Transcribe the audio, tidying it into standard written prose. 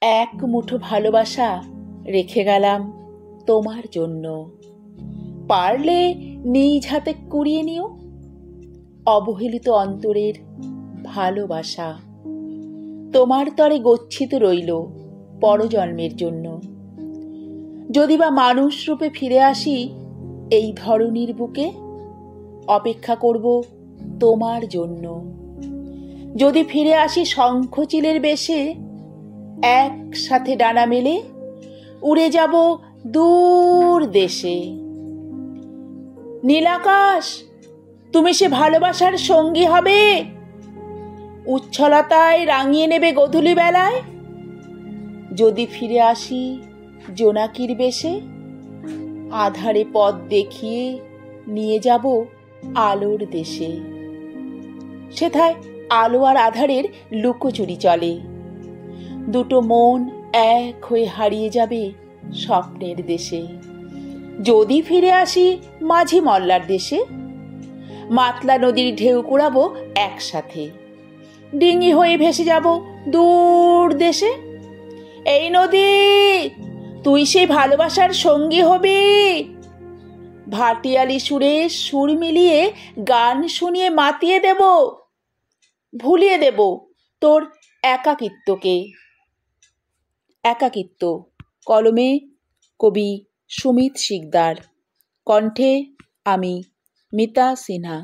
এক মুঠো ভালোবাসা রেখে গেলাম তোমার জন্য। পারলে নিজ হাতে কুড়িয়ে নিও অবহেলিত অন্তরের ভালোবাসা। তোমার তরে গচ্ছিত রইল পরজন্মের জন্য। যদি বা মানুষ রূপে ফিরে আসি এই ধরনীর বুকে, অপেক্ষা করব তোমার জন্য। যদি ফিরে আসি শঙ্খচিলের বেশে, একসাথে ডানা মেলে উড়ে যাব দূর দেশে। নীলাকাশ, তুমি সে ভালোবাসার সঙ্গী হবে, উচ্ছলতায় রাঙিয়ে নেবে গোধূলি বেলায়। যদি ফিরে আসি জোনাকির বেশে, আধারে পথ দেখিয়ে নিয়ে যাব আলোর দেশে। সেথায় আলো আর আধারের লুকোচুরি চলে, দুটো মন এক হয়ে হারিয়ে যাবে স্বপ্নের দেশে। যদি ফিরে আসি মাঝি মল্লার দেশে, মাতলা নদীর ঢেউ কুড়াবো একসাথে, ডিঙি হয়ে ভেসে যাব দূর দেশে। এই নদী, তুই সেই ভালোবাসার সঙ্গী হবি, ভাটিয়ালি সুরে সুর মিলিয়ে গান শুনিয়ে মাতিয়ে দেব, ভুলিয়ে দেব তোর একাকিত্বকে। একাকিত্ব, কলমে কবি সুমিত শিকদার, কণ্ঠে আমি মিতা সিনহা।